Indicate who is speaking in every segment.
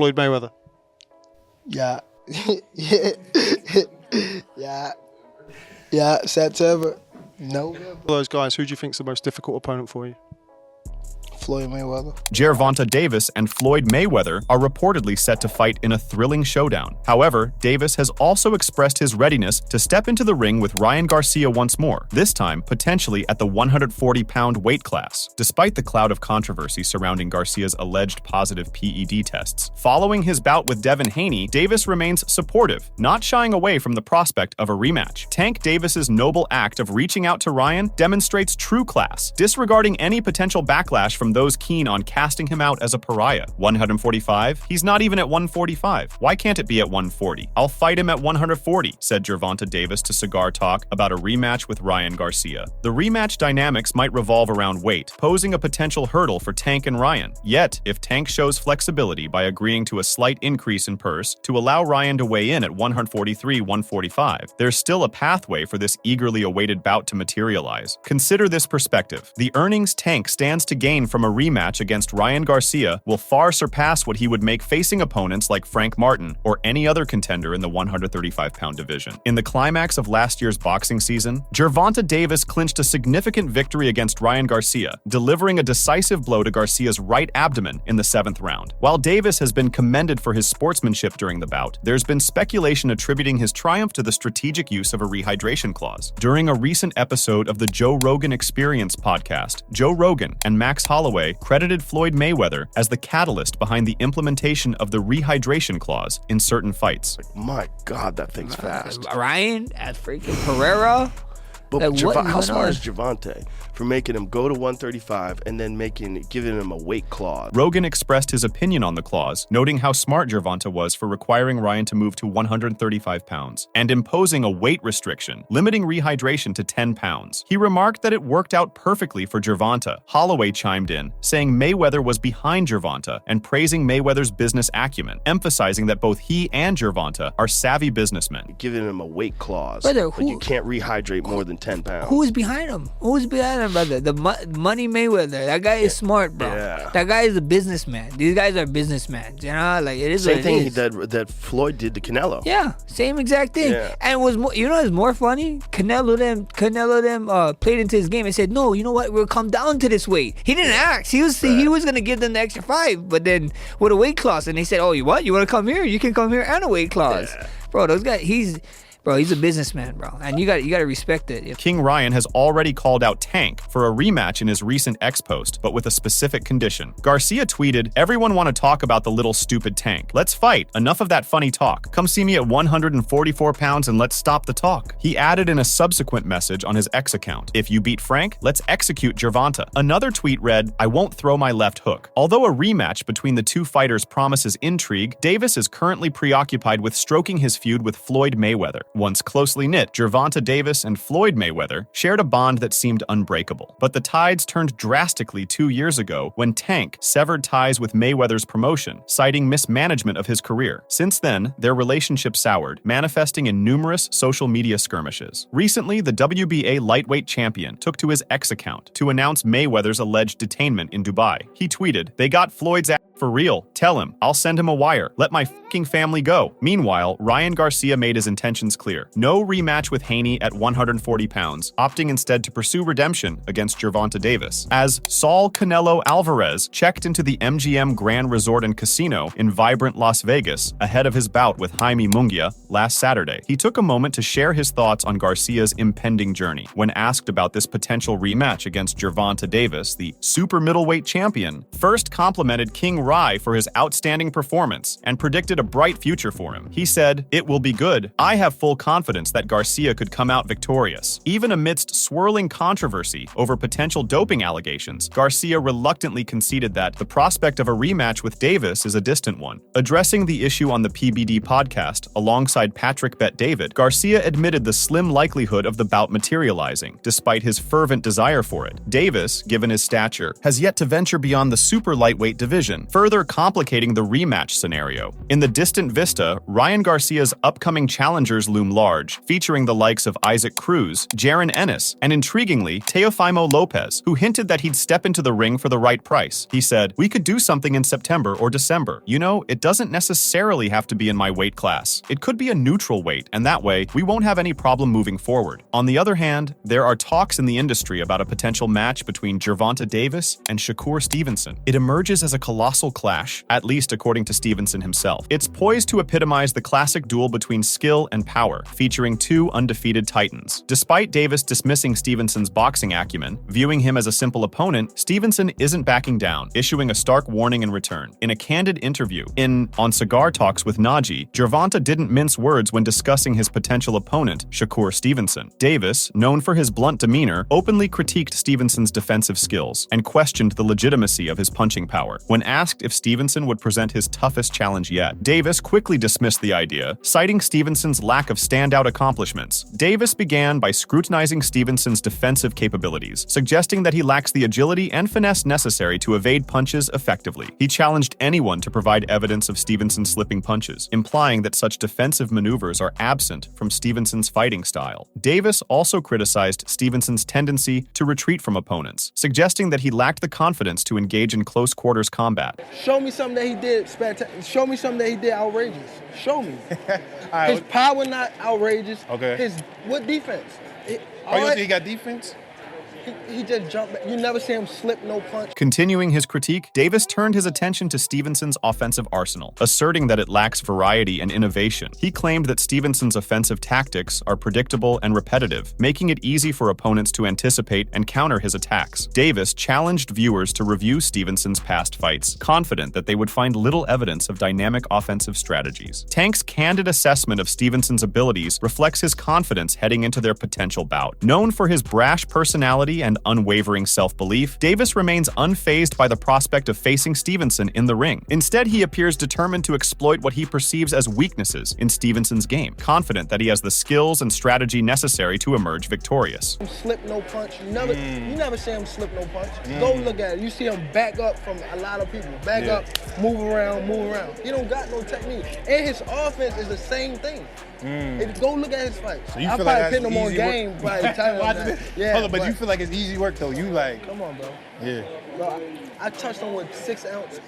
Speaker 1: Floyd Mayweather?
Speaker 2: Yeah. Yeah, September. November.
Speaker 1: Of those guys, who do you think is the most difficult opponent for you?
Speaker 2: Floyd Mayweather.
Speaker 3: Gervonta Davis and Floyd Mayweather are reportedly set to fight in a thrilling showdown. However, Davis has also expressed his readiness to step into the ring with Ryan Garcia once more, this time potentially at the 140-pound weight class, despite the cloud of controversy surrounding Garcia's alleged positive PED tests. Following his bout with Devin Haney, Davis remains supportive, not shying away from the prospect of a rematch. Tank Davis's noble act of reaching out to Ryan demonstrates true class, disregarding any potential backlash from those keen on casting him out as a pariah. 145? He's not even at 145. Why can't it be at 140? I'll fight him at 140, said Gervonta Davis to Cigar Talk about a rematch with Ryan Garcia. The rematch dynamics might revolve around weight, posing a potential hurdle for Tank and Ryan. Yet, if Tank shows flexibility by agreeing to a slight increase in purse to allow Ryan to weigh in at 143-145, there's still a pathway for this eagerly awaited bout to materialize. Consider this perspective. The earnings Tank stands to gain from a rematch against Ryan Garcia will far surpass what he would make facing opponents like Frank Martin or any other contender in the 135-pound division. In the climax of last year's boxing season, Gervonta Davis clinched a significant victory against Ryan Garcia, delivering a decisive blow to Garcia's right abdomen in the 7th round. While Davis has been commended for his sportsmanship during the bout, there's been speculation attributing his triumph to the strategic use of a rehydration clause. During a recent episode of the Joe Rogan Experience podcast, Joe Rogan and Max Holloway credited Floyd Mayweather as the catalyst behind the implementation of the rehydration clause in certain fights.
Speaker 4: My God, that thing's fast.
Speaker 5: Ryan at freaking Pereira.
Speaker 4: But
Speaker 5: Like, what
Speaker 4: how
Speaker 5: is
Speaker 4: smart
Speaker 5: going
Speaker 4: is Gervonta for making him go to 135 and then giving him a weight clause?
Speaker 3: Rogan expressed his opinion on the clause, noting how smart Gervonta was for requiring Ryan to move to 135 pounds and imposing a weight restriction, limiting rehydration to 10 pounds. He remarked that it worked out perfectly for Gervonta. Holloway chimed in, saying Mayweather was behind Gervonta and praising Mayweather's business acumen, emphasizing that both he and Gervonta are savvy businessmen.
Speaker 4: Giving him a weight clause.
Speaker 5: Brother,
Speaker 4: like you can't rehydrate more than 10 pounds.
Speaker 5: Who's behind him? Who's behind him, brother? The Money Mayweather. That guy is smart, bro.
Speaker 4: Yeah.
Speaker 5: That guy is a businessman. These guys are businessmen. You know, like it is.
Speaker 4: Same
Speaker 5: what
Speaker 4: thing
Speaker 5: it is.
Speaker 4: that Floyd did to Canelo.
Speaker 5: Yeah, same exact thing.
Speaker 4: Yeah.
Speaker 5: And it was more, you know what's more funny? Canelo them played into his game and said, no, you know what? We'll come down to this weight. He didn't ask. He was gonna give them the extra 5, but then with a weight clause, and they said, oh, you what? You want to come here? You can come here and a weight clause, bro. Those guys, he's a businessman, bro, and you got to respect it.
Speaker 3: King Ryan has already called out Tank for a rematch in his recent X post, but with a specific condition. Garcia tweeted, "Everyone want to talk about the little stupid Tank. Let's fight. Enough of that funny talk. Come see me at 144 pounds and let's stop the talk." He added in a subsequent message on his X account, "If you beat Frank, let's execute Gervonta." Another tweet read, "I won't throw my left hook." Although a rematch between the two fighters promises intrigue, Davis is currently preoccupied with stroking his feud with Floyd Mayweather. Once closely knit, Gervonta Davis and Floyd Mayweather shared a bond that seemed unbreakable. But the tides turned drastically 2 years ago when Tank severed ties with Mayweather's promotion, citing mismanagement of his career. Since then, their relationship soured, manifesting in numerous social media skirmishes. Recently, the WBA lightweight champion took to his X account to announce Mayweather's alleged detainment in Dubai. He tweeted, "They got Floyd's ass for real. Tell him. I'll send him a wire. Let my fucking family go." Meanwhile, Ryan Garcia made his intentions clear. No rematch with Haney at 140 pounds, opting instead to pursue redemption against Gervonta Davis. As Saul Canelo Alvarez checked into the MGM Grand Resort and Casino in vibrant Las Vegas ahead of his bout with Jaime Munguia last Saturday, he took a moment to share his thoughts on Garcia's impending journey. When asked about this potential rematch against Gervonta Davis, the super middleweight champion first complimented King Rye for his outstanding performance and predicted a bright future for him. He said, "It will be good. I have full confidence that Garcia could come out victorious." Even amidst swirling controversy over potential doping allegations, Garcia reluctantly conceded that the prospect of a rematch with Davis is a distant one. Addressing the issue on the PBD podcast alongside Patrick Bet David, Garcia admitted the slim likelihood of the bout materializing, despite his fervent desire for it. Davis, given his stature, has yet to venture beyond the super lightweight division, further complicating the rematch scenario. In the distant vista, Ryan Garcia's upcoming challengers loom large, featuring the likes of Isaac Cruz, Jaron Ennis, and intriguingly, Teofimo Lopez, who hinted that he'd step into the ring for the right price. He said, "We could do something in September or December. You know, it doesn't necessarily have to be in my weight class. It could be a neutral weight, and that way, we won't have any problem moving forward." On the other hand, there are talks in the industry about a potential match between Gervonta Davis and Shakur Stevenson. It emerges as a colossal clash, at least according to Stevenson himself. It's poised to epitomize the classic duel between skill and power, featuring two undefeated titans. Despite Davis dismissing Stevenson's boxing acumen, viewing him as a simple opponent, Stevenson isn't backing down, issuing a stark warning in return. In a candid interview on Cigar Talks with Najee, Gervonta didn't mince words when discussing his potential opponent, Shakur Stevenson. Davis, known for his blunt demeanor, openly critiqued Stevenson's defensive skills and questioned the legitimacy of his punching power. When asked if Stevenson would present his toughest challenge yet, Davis quickly dismissed the idea, citing Stevenson's lack of standout accomplishments. Davis began by scrutinizing Stevenson's defensive capabilities, suggesting that he lacks the agility and finesse necessary to evade punches effectively. He challenged anyone to provide evidence of Stevenson slipping punches, implying that such defensive maneuvers are absent from Stevenson's fighting style. Davis also criticized Stevenson's tendency to retreat from opponents, suggesting that he lacked the confidence to engage in close quarters combat.
Speaker 2: Show me something that he did spectacular. Show me something that he did outrageous. Show me.
Speaker 6: Right.
Speaker 2: His power not outrageous.
Speaker 6: Okay.
Speaker 2: What defense?
Speaker 6: You don't think he got defense?
Speaker 2: He just jumped back. You never see him slip no punch.
Speaker 3: Continuing his critique, Davis turned his attention to Stevenson's offensive arsenal, asserting that it lacks variety and innovation. He claimed that Stevenson's offensive tactics are predictable and repetitive, making it easy for opponents to anticipate and counter his attacks. Davis challenged viewers to review Stevenson's past fights, confident that they would find little evidence of dynamic offensive strategies. Tank's candid assessment of Stevenson's abilities reflects his confidence heading into their potential bout. Known for his brash personality and unwavering self-belief, Davis remains unfazed by the prospect of facing Stevenson in the ring. Instead, he appears determined to exploit what he perceives as weaknesses in Stevenson's game, confident that he has the skills and strategy necessary to emerge victorious.
Speaker 2: Slip no punch. You never see him slip no punch. Go look at it. You see him back up from a lot of people. Back up, move around. He don't got no technique. And his offense is the same thing. Go look at his fights.
Speaker 6: So you
Speaker 2: I
Speaker 6: feel
Speaker 2: probably
Speaker 6: like
Speaker 2: pin
Speaker 6: that's
Speaker 2: him on
Speaker 6: easy
Speaker 2: game.
Speaker 6: work?
Speaker 2: Yeah,
Speaker 6: Hold on, but you feel like it's easy work though. You like,
Speaker 2: come on, bro.
Speaker 6: yeah.
Speaker 2: Bro, I touched him with 16-ounce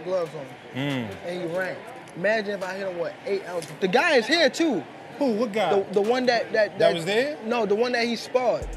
Speaker 2: gloves on, and he ran. Imagine if I hit him with 8 ounces. The guy is here too.
Speaker 6: Who? What guy?
Speaker 2: The one that
Speaker 6: was there?
Speaker 2: No, the one that he sparred.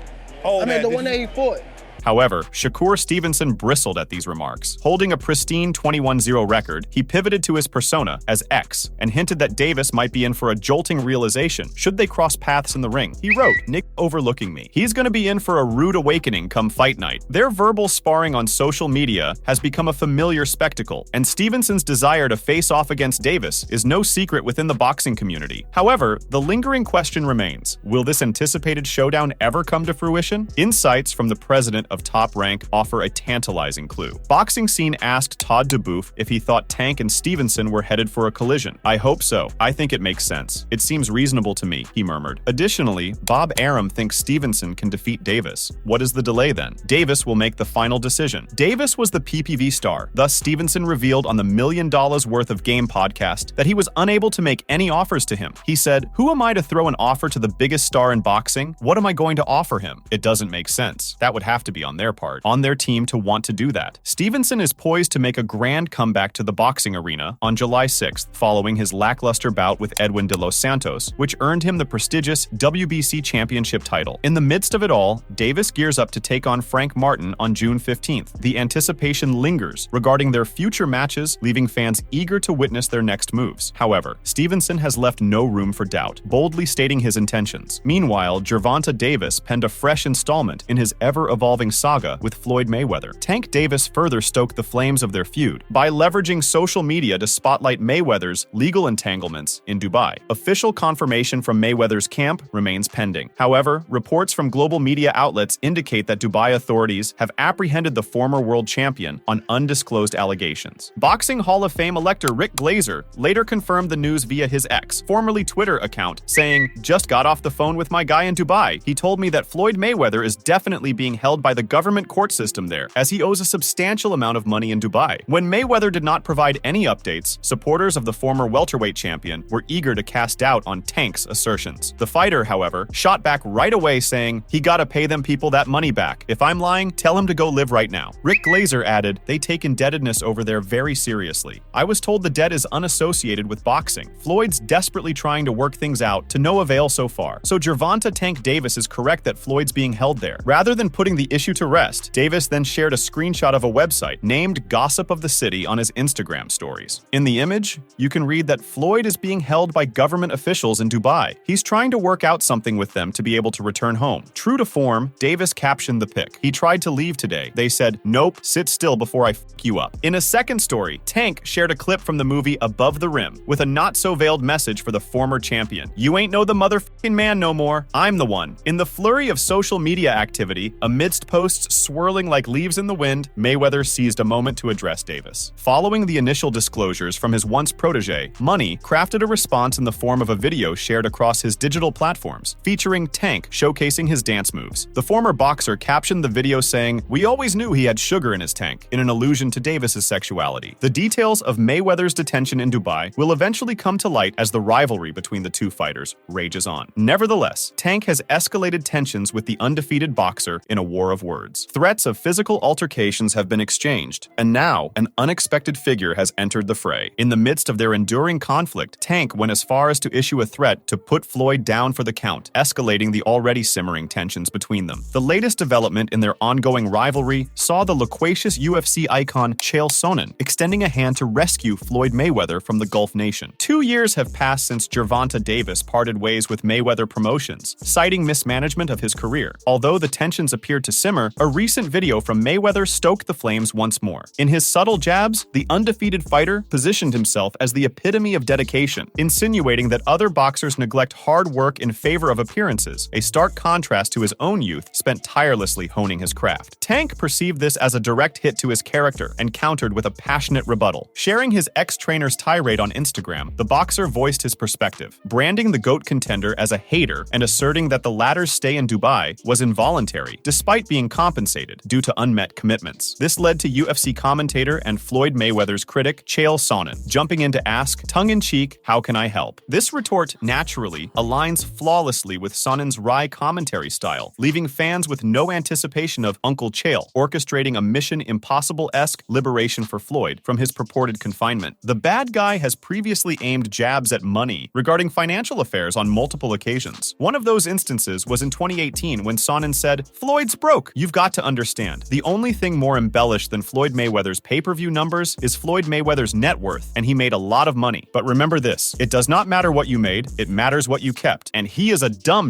Speaker 6: Oh,
Speaker 2: I mean, the one that he fought.
Speaker 3: However, Shakur Stevenson bristled at these remarks. Holding a pristine 21-0 record, he pivoted to his persona as X and hinted that Davis might be in for a jolting realization should they cross paths in the ring. He wrote, "Nick overlooking me. He's gonna be in for a rude awakening come fight night." Their verbal sparring on social media has become a familiar spectacle, and Stevenson's desire to face off against Davis is no secret within the boxing community. However, the lingering question remains, will this anticipated showdown ever come to fruition? Insights from the president of Top Rank offer a tantalizing clue. Boxing Scene asked Todd DeBoof if he thought Tank and Stevenson were headed for a collision. "I hope so. I think it makes sense. It seems reasonable to me," he murmured. Additionally, Bob Arum thinks Stevenson can defeat Davis. What is the delay then? Davis will make the final decision. Davis was the PPV star. Thus, Stevenson revealed on the $1 Million Worth of Game podcast that he was unable to make any offers to him. He said, "Who am I to throw an offer to the biggest star in boxing? What am I going to offer him? It doesn't make sense." That would have to be on their part, on their team to want to do that. Stevenson is poised to make a grand comeback to the boxing arena on July 6th, following his lackluster bout with Edwin de los Santos, which earned him the prestigious WBC championship title. In the midst of it all, Davis gears up to take on Frank Martin on June 15th. The anticipation lingers regarding their future matches, leaving fans eager to witness their next moves. However, Stevenson has left no room for doubt, boldly stating his intentions. Meanwhile, Gervonta Davis penned a fresh installment in his ever-evolving saga with Floyd Mayweather. Tank Davis further stoked the flames of their feud by leveraging social media to spotlight Mayweather's legal entanglements in Dubai. Official confirmation from Mayweather's camp remains pending. However, reports from global media outlets indicate that Dubai authorities have apprehended the former world champion on undisclosed allegations. Boxing Hall of Fame elector Rick Glazer later confirmed the news via his X, formerly Twitter account, saying, "Just got off the phone with my guy in Dubai. He told me that Floyd Mayweather is definitely being held by the government court system there, as he owes a substantial amount of money in Dubai. When Mayweather did not provide any updates, supporters of the former welterweight champion were eager to cast doubt on Tank's assertions. The fighter, however, shot back right away saying, "He gotta pay them people that money back. If I'm lying, tell him to go live right now." Rick Glazer added, "They take indebtedness over there very seriously. I was told the debt is unassociated with boxing. Floyd's desperately trying to work things out to no avail so far. So Gervonta Tank Davis is correct that Floyd's being held there." Rather than putting the issue to rest, Davis then shared a screenshot of a website named Gossip of the City on his Instagram stories. In the image, you can read that Floyd is being held by government officials in Dubai. He's trying to work out something with them to be able to return home. True to form, Davis captioned the pic. "He tried to leave today. They said, 'Nope, sit still before I f*** you up.'" In a second story, Tank shared a clip from the movie Above the Rim with a not-so-veiled message for the former champion. "You ain't know the motherfucking man no more. I'm the one." In the flurry of social media activity, amidst posts swirling like leaves in the wind, Mayweather seized a moment to address Davis. Following the initial disclosures from his once protege, Money crafted a response in the form of a video shared across his digital platforms, featuring Tank showcasing his dance moves. The former boxer captioned the video saying, "We always knew he had sugar in his tank," in an allusion to Davis's sexuality. The details of Mayweather's detention in Dubai will eventually come to light as the rivalry between the two fighters rages on. Nevertheless, Tank has escalated tensions with the undefeated boxer in a war of words. Threats of physical altercations have been exchanged, and now an unexpected figure has entered the fray. In the midst of their enduring conflict, Tank went as far as to issue a threat to put Floyd down for the count, escalating the already simmering tensions between them. The latest development in their ongoing rivalry saw the loquacious UFC icon Chael Sonnen extending a hand to rescue Floyd Mayweather from the Gulf nation. 2 years have passed since Gervonta Davis parted ways with Mayweather Promotions, citing mismanagement of his career. Although the tensions appeared to simmer, a recent video from Mayweather stoked the flames once more. In his subtle jabs, the undefeated fighter positioned himself as the epitome of dedication, insinuating that other boxers neglect hard work in favor of appearances, a stark contrast to his own youth spent tirelessly honing his craft. Tank perceived this as a direct hit to his character and countered with a passionate rebuttal. Sharing his ex-trainer's tirade on Instagram, the boxer voiced his perspective, branding the GOAT contender as a hater and asserting that the latter's stay in Dubai was involuntary, despite being compensated due to unmet commitments. This led to UFC commentator and Floyd Mayweather's critic, Chael Sonnen, jumping in to ask, tongue-in-cheek, "How can I help?" This retort naturally aligns flawlessly with Sonnen's wry commentary style, leaving fans with no anticipation of Uncle Chael orchestrating a Mission Impossible-esque liberation for Floyd from his purported confinement. The bad guy has previously aimed jabs at Money regarding financial affairs on multiple occasions. One of those instances was in 2018 when Sonnen said, "Floyd's broke. You've got to understand. The only thing more embellished than Floyd Mayweather's pay-per-view numbers is Floyd Mayweather's net worth, and he made a lot of money. But remember this, it does not matter what you made, it matters what you kept. And he is a dumb.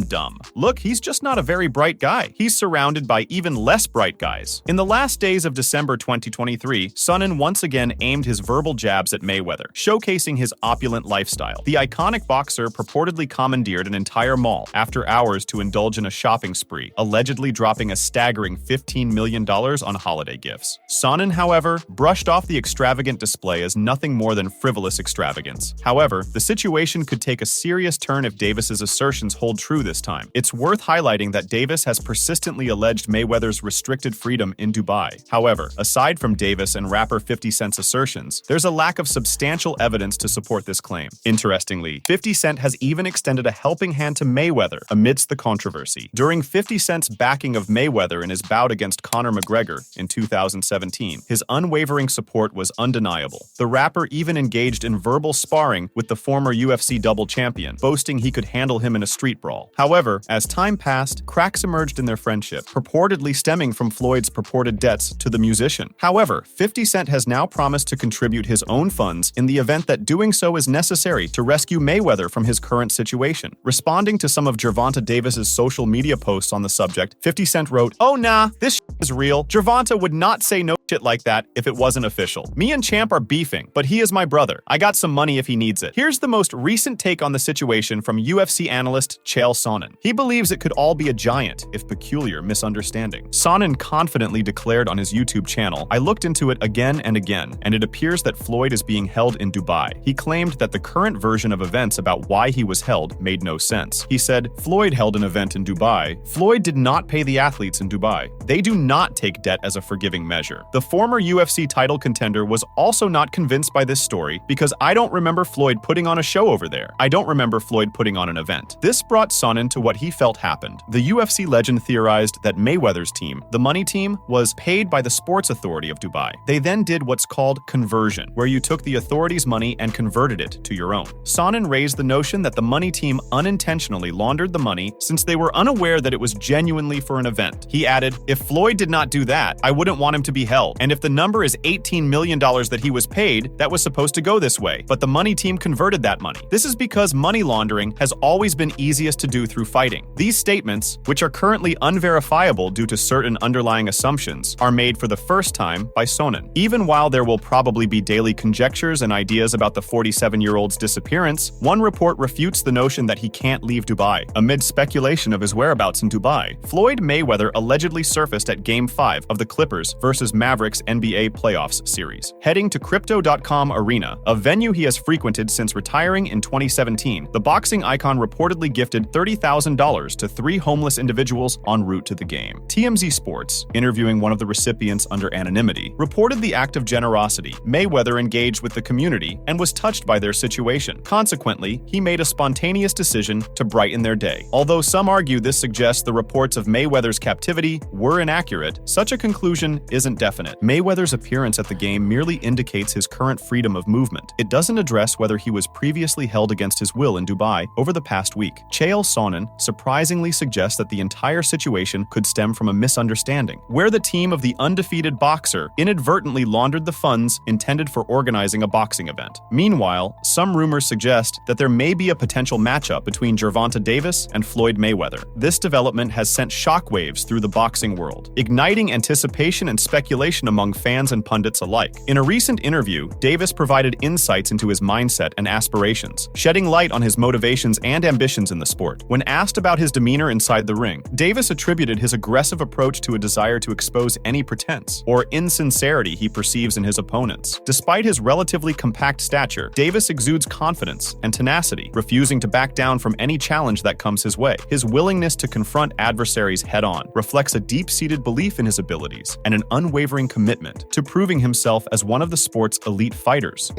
Speaker 3: Look, he's just not a very bright guy. He's surrounded by even less bright guys." In the last days of December 2023, Sonnen once again aimed his verbal jabs at Mayweather, showcasing his opulent lifestyle. The iconic boxer purportedly commandeered an entire mall after hours to indulge in a shopping spree, allegedly dropping a staggering $15 million on holiday gifts. Sonnen, however, brushed off the extravagant display as nothing more than frivolous extravagance. However, the situation could take a serious turn if Davis's assertions hold true this time. It's worth highlighting that Davis has persistently alleged Mayweather's restricted freedom in Dubai. However, aside from Davis and rapper 50 Cent's assertions, there's a lack of substantial evidence to support this claim. Interestingly, 50 Cent has even extended a helping hand to Mayweather amidst the controversy. During 50 Cent's backing of Mayweather in his bout against Conor McGregor in 2017, his unwavering support was undeniable. The rapper even engaged in verbal sparring with the former UFC double champion, boasting he could handle him in a street brawl. However, as time passed, cracks emerged in their friendship, purportedly stemming from Floyd's purported debts to the musician. However, 50 Cent has now promised to contribute his own funds in the event that doing so is necessary to rescue Mayweather from his current situation. Responding to some of Gervonta Davis's social media posts on the subject, 50 Cent wrote, "Oh nah, this is real. Gervonta would not say no shit like that if it wasn't official. Me and Champ are beefing, but he is my brother. I got some money if he needs it. Here's the most recent take on the situation from UFC analyst Chael Sonnen. He believes it could all be a giant, if peculiar, misunderstanding. Sonnen confidently declared on his YouTube channel, "I looked into it again and again, and it appears that Floyd is being held in Dubai." He claimed that the current version of events about why he was held made no sense. He said, "Floyd held an event in Dubai. Floyd did not pay the athletes in Dubai. They do not take debt as a forgiving measure." The former UFC title contender was also not convinced by this story because "I don't remember Floyd putting on a show over there. I don't remember Floyd putting on an event." This brought Sonnen to what he felt happened. The UFC legend theorized that Mayweather's team, the money team, was paid by the Sports Authority of Dubai. They then did what's called conversion, where you took the authority's money and converted it to your own. Sonnen raised the notion that the money team unintentionally laundered the money since they were unaware that it was genuinely for an event. He added, "If Floyd did not do that, I wouldn't want him to be held. And if the number is $18 million that he was paid, that was supposed to go this way. But the money team converted that money." This is because money laundering has always been easiest to do through fighting. These statements, which are currently unverifiable due to certain underlying assumptions, are made for the first time by Sonnen. Even while there will probably be daily conjectures and ideas about the 47-year-old's disappearance, one report refutes the notion that he can't leave Dubai. Amid speculation of his whereabouts in Dubai, Floyd Mayweather allegedly surfaced at Game 5 of the Clippers vs. Mavericks NBA Playoffs series. Heading to Crypto.com Arena, a venue he has frequented since retiring in 2017, the boxing icon reportedly gifted $30,000 to 3 homeless individuals en route to the game. TMZ Sports, interviewing one of the recipients under anonymity, reported the act of generosity. Mayweather engaged with the community and was touched by their situation. Consequently, he made a spontaneous decision to brighten their day. Although some argue this suggests the reports of Mayweather's captivity were inaccurate, such a conclusion isn't definite. Mayweather's appearance at the game merely indicates his current freedom of movement. It doesn't address whether he was previously held against his will in Dubai over the past week. Chael Sonnen surprisingly suggests that the entire situation could stem from a misunderstanding, where the team of the undefeated boxer inadvertently laundered the funds intended for organizing a boxing event. Meanwhile, some rumors suggest that there may be a potential matchup between Gervonta Davis and Floyd Mayweather. This development has sent shockwaves through the boxing world, igniting anticipation and speculation among fans and pundits alike. In a recent interview, Davis provided insights into his mindset and aspirations, shedding light on his motivations and ambitions in the sport. When asked about his demeanor inside the ring, Davis attributed his aggressive approach to a desire to expose any pretense or insincerity he perceives in his opponents. Despite his relatively compact stature, Davis exudes confidence and tenacity, refusing to back down from any challenge that comes his way. His willingness to confront adversaries head-on reflects a deep-seated belief in his abilities and an unwavering commitment to proving himself as one of the sport's elite fighters.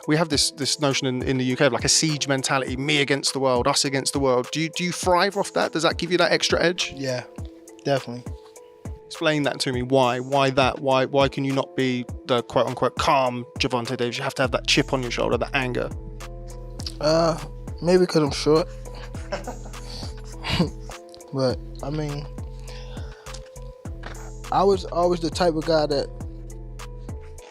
Speaker 1: We have this notion in the UK of like a siege mentality, me against the world, us against the world. Do you thrive off that? Does that give you that extra edge?
Speaker 2: Yeah, definitely.
Speaker 1: Explain that to me. Why? Why that? Why can you not be the quote-unquote calm Gervonta Davis? You have to have that chip on your shoulder, that anger.
Speaker 2: Maybe because I'm short. But, I mean, I was always the type of guy that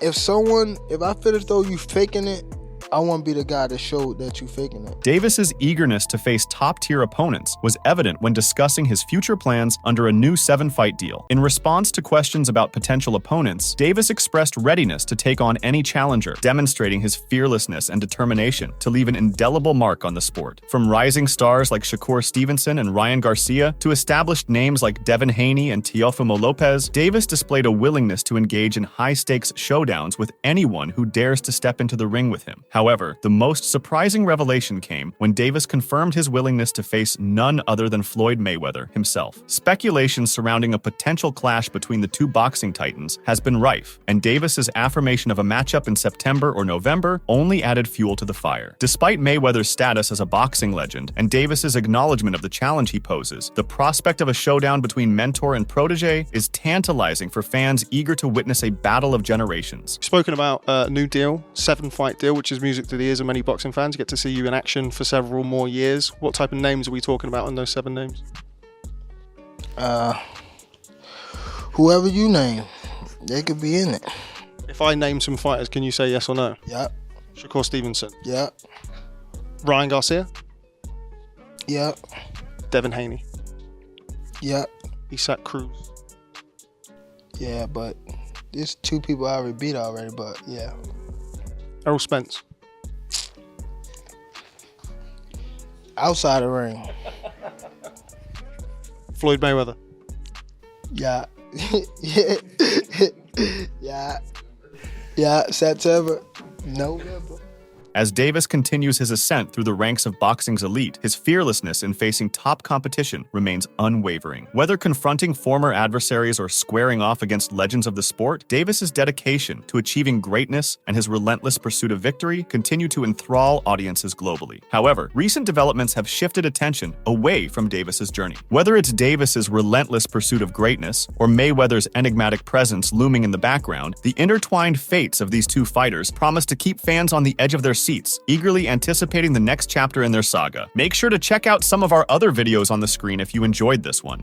Speaker 2: if I feel as though you faking it, I want to be the guy that showed that you faking it.
Speaker 3: Davis's eagerness to face top-tier opponents was evident when discussing his future plans under a new 7-fight deal. In response to questions about potential opponents, Davis expressed readiness to take on any challenger, demonstrating his fearlessness and determination to leave an indelible mark on the sport. From rising stars like Shakur Stevenson and Ryan Garcia to established names like Devin Haney and Teofimo Lopez, Davis displayed a willingness to engage in high-stakes showdowns with anyone who dares to step into the ring with him. However, the most surprising revelation came when Davis confirmed his willingness to face none other than Floyd Mayweather himself. Speculation surrounding a potential clash between the two boxing titans has been rife, and Davis's affirmation of a matchup in September or November only added fuel to the fire. Despite Mayweather's status as a boxing legend and Davis's acknowledgement of the challenge he poses, the prospect of a showdown between mentor and protege is tantalizing for fans eager to witness a battle of generations.
Speaker 1: Spoken about a new deal, 7-fight deal, which is music to the ears of many boxing fans. Get to see you in action for several more years. What type of names are we talking about on those 7 names?
Speaker 2: Whoever you name, they could be in it.
Speaker 1: If I name some fighters, can you say yes or no?
Speaker 2: Yep.
Speaker 1: Shakur Stevenson.
Speaker 2: Yep.
Speaker 1: Ryan Garcia.
Speaker 2: Yep.
Speaker 1: Devin Haney.
Speaker 2: Yep.
Speaker 1: Isaac Cruz.
Speaker 2: Yeah, but There's 2 people I already beat already, but yeah.
Speaker 1: Errol Spence.
Speaker 2: Outside the ring.
Speaker 1: Floyd Mayweather.
Speaker 2: Yeah. Yeah, September, November.
Speaker 3: As Davis continues his ascent through the ranks of boxing's elite, his fearlessness in facing top competition remains unwavering. Whether confronting former adversaries or squaring off against legends of the sport, Davis's dedication to achieving greatness and his relentless pursuit of victory continue to enthrall audiences globally. However, recent developments have shifted attention away from Davis's journey. Whether it's Davis's relentless pursuit of greatness or Mayweather's enigmatic presence looming in the background, the intertwined fates of these two fighters promise to keep fans on the edge of their seats, eagerly anticipating the next chapter in their saga. Make sure to check out some of our other videos on the screen if you enjoyed this one.